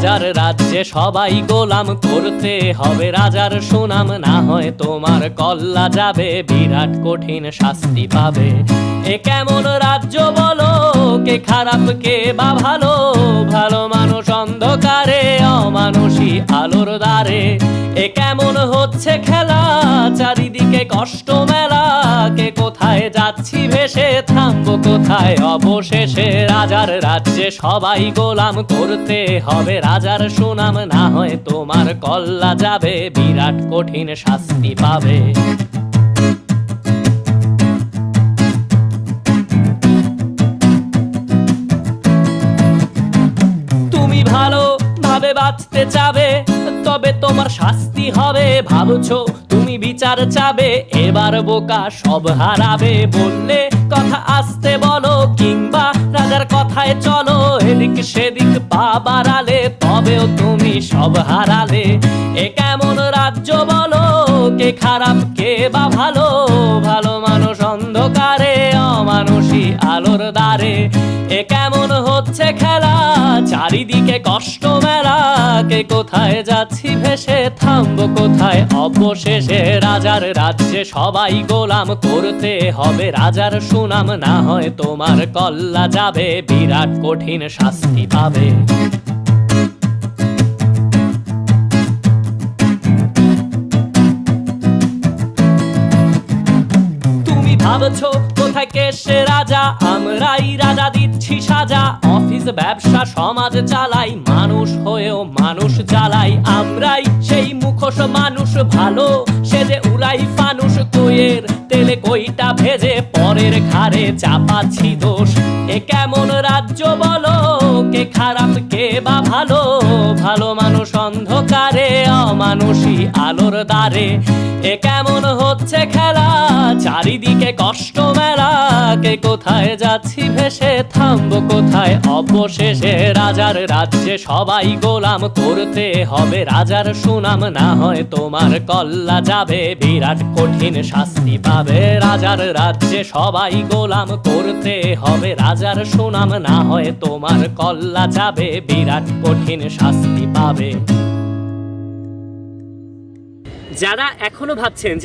রাজার রাজ্যে সবাই গোলাম, করতে হবে রাজার সুনাম, না হয় তোমার কল্লা যাবে, বিরাট কঠিন শাস্তি পাবে। এ কেমন রাজ্য বলো, কে খারাপ কে বা ভালো, ভালো মানুষ অন্ধকারে, অমানুষী আলোর দ্বারে। এ কেমন হচ্ছে খেলা, চারিদিকে কষ্ট মেলা, কে কোথায় যাচ্ছি ভেসে, থামবো কোথায় অবশেষে। রাজার রাজ্যে সবাই গোলাম, করতে হবে রাজার সুনাম, না হয় তোমার কল্লা যাবে, বিরাট কঠিন শাস্তি পাবে। তুমি ভালো ভাবে বাঁচতে চাবে, তবে তোমার শাস্তি হবে। ভাবছো তুমি বিচার চাবে, এবার বোকা সব হারাবে। বললে কথা আস্তে বলো, কিংবা রাজার কথায় চলো, এদিক সেদিক পা বাড়ালে, তবেও তুমি সব হারালে। এ কেমন রাজ্য বলো, কে খারাপ কে বা ভালো, ভালো মানুষ অন্ধকারে, অমানুষী আলোর দ্বারে। এ কেমন হচ্ছে খেলা, চারিদিকে কষ্ট মেলা, কে কোথায় যাচ্ছি ভেসে, থামবো কোথায় অবশেষে। রাজার রাজ্যে সবাই গোলাম, করতে হবে রাজার সুনাম, না হয় তোমার কল্লা যাবে, বিরাট কঠিন শাস্তি পাবে। তুমি ভাবছো কোথায় কে সে রাজা, আমরাই রাজা দিচ্ছি সাজা। অফিস ব্যবসা সমাজ চালাই, মানুষ হয়েও মানুষ জ্বালাই। আমরাই সেই মুখোশ মানুষ ভালো, সে যে উড়াই ফানুষ, কইয়ের তেলে কইটা ভেজে, পরের ঘাড়ে চাপাচ্ছি দোষ। এ কেমন রাজ্য বলো, কে খারাপ কে বা ভালো, ভালো মানুষ অন্ধকারে, অমানুষী আলোর দ্বারে। এ কেমন হচ্ছে খেলা, চারিদিকে কষ্ট মেলা, কে কোথায় যাচ্ছি ভেসে, থামবো কোথায় অবশেষে। রাজার রাজ্যে সবাই গোলাম, করতে হবে রাজার সুনাম, না হয় তোমার কল্লা যাবে, বিরাট কঠিন শাস্তি পাবে। রাজার রাজ্যে সবাই গোলাম, করতে হবে রাজার সুনাম, না হয় তোমার কল্লা যাবে, বিরাট কঠিন শাস্তি পাবে। যারা এখনো ভাবছেন যে